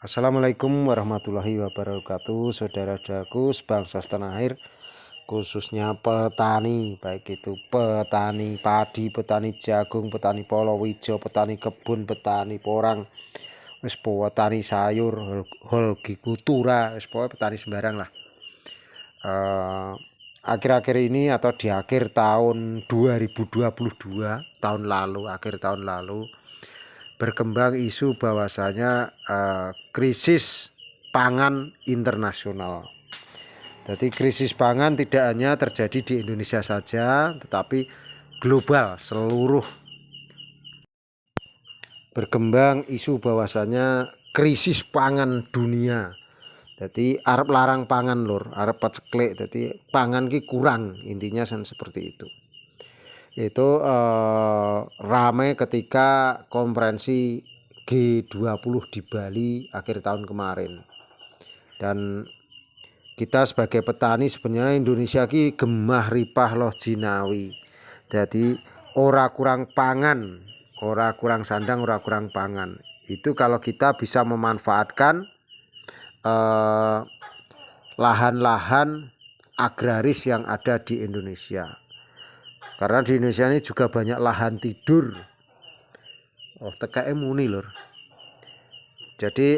Assalamualaikum warahmatullahi wabarakatuh, saudara-saudaraku sebangsa setanah air, khususnya petani, baik itu petani padi, petani jagung, petani palawija, petani kebun, petani porang, petani sayur, hortikultura, petani sembarang lah. Akhir-akhir ini atau di akhir tahun 2022, akhir tahun lalu, berkembang isu bahwasanya krisis pangan internasional. Jadi krisis pangan tidak hanya terjadi di Indonesia saja, tetapi global, seluruh berkembang isu bahwasanya krisis pangan dunia. Jadi arep larang pangan lur, arep peceklek, jadi pangan ki kurang, intinya seperti itu. Itu ramai ketika konferensi G20 di Bali akhir tahun kemarin. Dan kita sebagai petani sebenarnya Indonesia ki gemah ripah loh jinawi. Jadi ora kurang pangan, ora kurang sandang, ora kurang pangan. Itu kalau kita bisa memanfaatkan lahan-lahan agraris yang ada di Indonesia. Karena di Indonesia ini juga banyak lahan tidur. TKM muni lur. Jadi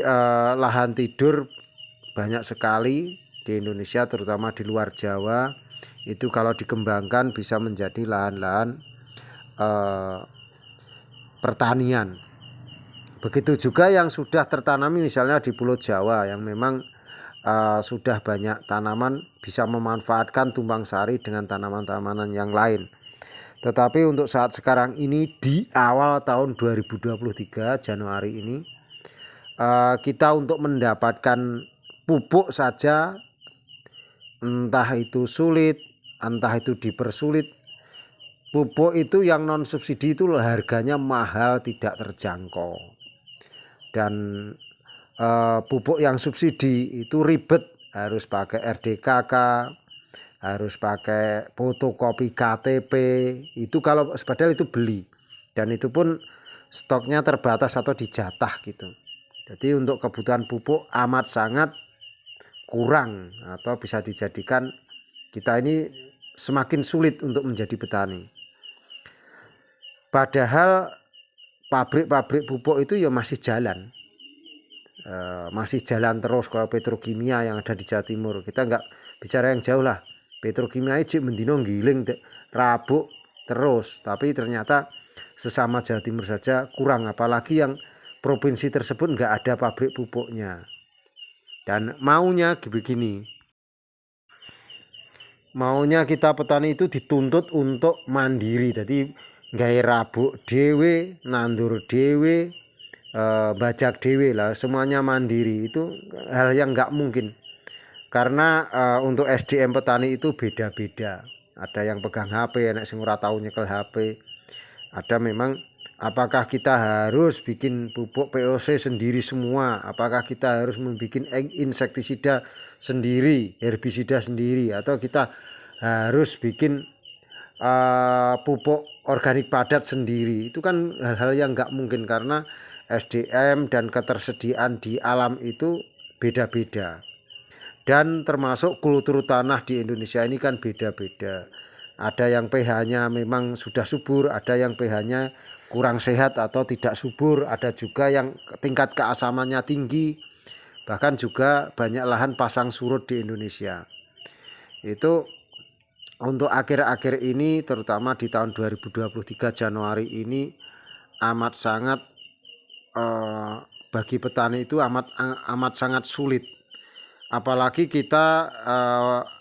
lahan tidur banyak sekali di Indonesia, terutama di luar Jawa. Itu kalau dikembangkan bisa menjadi lahan-lahan pertanian. Begitu juga yang sudah tertanami misalnya di Pulau Jawa yang memang sudah banyak tanaman, bisa memanfaatkan tumpang sari dengan tanaman-tanaman yang lain. Tetapi untuk saat sekarang ini di awal tahun 2023 Januari ini, kita untuk mendapatkan pupuk saja entah itu sulit, entah itu dipersulit. Pupuk itu yang non subsidi itu harganya mahal, tidak terjangkau. Dan pupuk yang subsidi itu ribet, harus pakai RDKK, harus pakai fotokopi KTP. Itu kalau padahal itu beli, dan itu pun stoknya terbatas atau dijatah gitu. Jadi untuk kebutuhan pupuk amat sangat kurang, atau bisa dijadikan kita ini semakin sulit untuk menjadi petani. Padahal pabrik-pabrik pupuk itu ya masih jalan. Masih jalan terus kayak petrokimia yang ada di Jawa Timur. Kita nggak bicara yang jauh lah. Petrokimia itu mendino giling terabuk terus, tapi ternyata sesama Jawa Timur saja kurang, apalagi yang provinsi tersebut nggak ada pabrik pupuknya. Dan maunya begini, maunya kita petani itu dituntut untuk mandiri, jadi gawe rabuk dewe, nandur dewe, bajak dewe lah, semuanya mandiri. Itu hal yang nggak mungkin. Karena untuk SDM petani itu beda-beda. Ada yang pegang HP, enak sing ora tahu nyekel HP. Ada memang, apakah kita harus bikin pupuk POC sendiri semua? Apakah kita harus membuat insektisida sendiri, herbisida sendiri, atau kita harus bikin pupuk organik padat sendiri? Itu kan hal-hal yang nggak mungkin, karena SDM dan ketersediaan di alam itu beda-beda. Dan termasuk kultur tanah di Indonesia ini kan beda-beda. Ada yang pH-nya memang sudah subur, ada yang pH-nya kurang sehat atau tidak subur, ada juga yang tingkat keasamannya tinggi. Bahkan juga banyak lahan pasang surut di Indonesia. Itu untuk akhir-akhir ini, terutama di tahun 2023 Januari ini, amat sangat bagi petani itu amat sangat sulit. Apalagi kita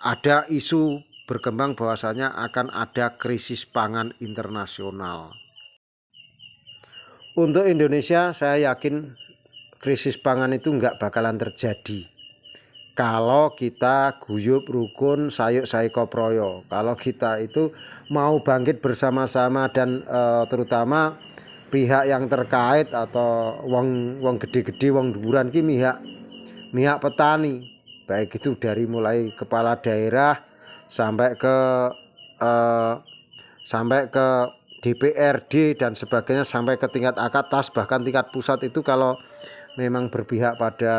ada isu berkembang bahwasanya akan ada krisis pangan internasional. Untuk Indonesia saya yakin krisis pangan itu nggak bakalan terjadi kalau kita guyub rukun sayuk saiko proyo. Kalau kita itu mau bangkit bersama-sama, dan terutama pihak yang terkait atau wong gede-gede, wong dhuwuran ki mihak petani, baik itu dari mulai kepala daerah sampai ke DPRD dan sebagainya, sampai ke tingkat atas bahkan tingkat pusat. Itu kalau memang berpihak pada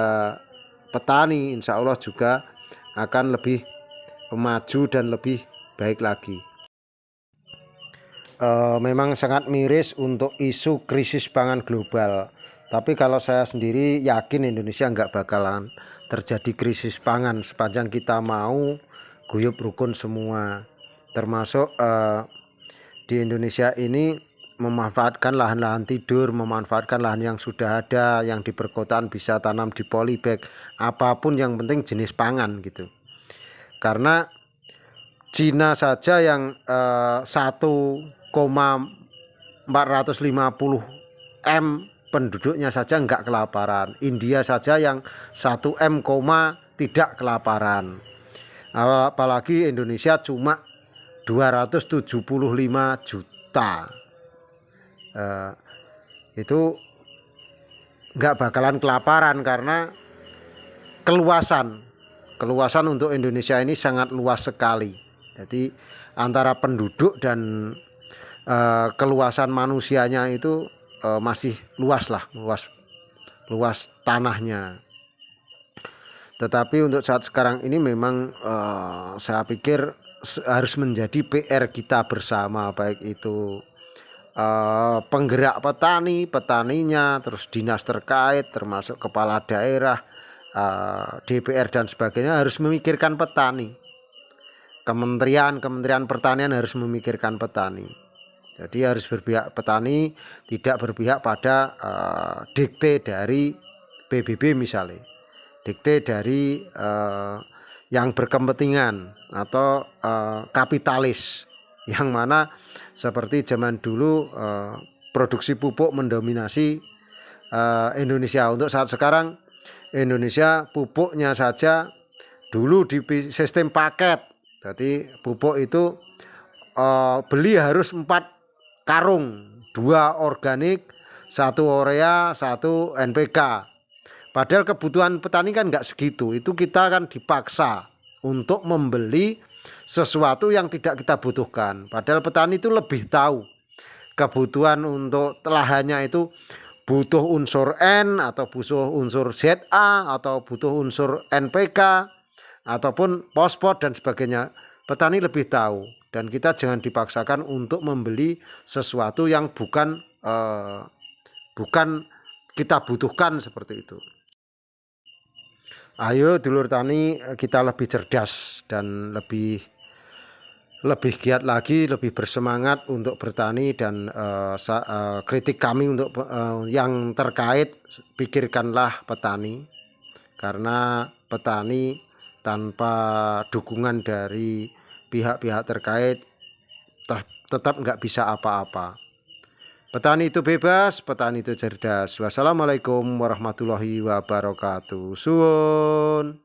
petani, insya Allah juga akan lebih maju dan lebih baik lagi. Memang sangat miris untuk isu krisis pangan global, tapi kalau saya sendiri yakin Indonesia nggak bakalan terjadi krisis pangan sepanjang kita mau guyub rukun semua, termasuk di Indonesia ini memanfaatkan lahan-lahan tidur, memanfaatkan lahan yang sudah ada, yang di perkotaan bisa tanam di polybag, apapun yang penting jenis pangan gitu. Karena Cina saja yang 1,450 M penduduknya saja enggak kelaparan. India saja yang 1 M, tidak kelaparan. Apalagi Indonesia cuma 275 juta. Itu enggak bakalan kelaparan karena keluasan untuk Indonesia ini sangat luas sekali. Jadi antara penduduk dan keluasan manusianya itu masih luas tanahnya. Tetapi untuk saat sekarang ini memang saya pikir harus menjadi PR kita bersama, baik itu penggerak petaninya, terus dinas terkait termasuk kepala daerah, DPR dan sebagainya harus memikirkan petani. Kementerian Pertanian harus memikirkan petani. Jadi harus berpihak petani, tidak berpihak pada dikte dari PBB misalnya, dikte dari yang berkepentingan atau kapitalis, yang mana seperti zaman dulu produksi pupuk mendominasi Indonesia. Untuk saat sekarang Indonesia pupuknya saja dulu di sistem paket. Jadi pupuk itu beli harus 4 karung, 2 organik, 1 urea, 1 NPK. Padahal kebutuhan petani kan nggak segitu. Itu kita kan dipaksa untuk membeli sesuatu yang tidak kita butuhkan. Padahal petani itu lebih tahu kebutuhan untuk lahannya itu butuh unsur N atau butuh unsur ZA atau butuh unsur NPK ataupun fosfor dan sebagainya. Petani lebih tahu, dan kita jangan dipaksakan untuk membeli sesuatu yang bukan kita butuhkan seperti itu. Ayo dulur tani, kita lebih cerdas dan lebih giat lagi, lebih bersemangat untuk bertani, dan kritik kami untuk yang terkait, pikirkanlah petani, karena petani tanpa dukungan dari pihak-pihak terkait tetap nggak bisa apa-apa. Petani itu bebas, petani itu cerdas. Wassalamualaikum warahmatullahi wabarakatuh. Suwun.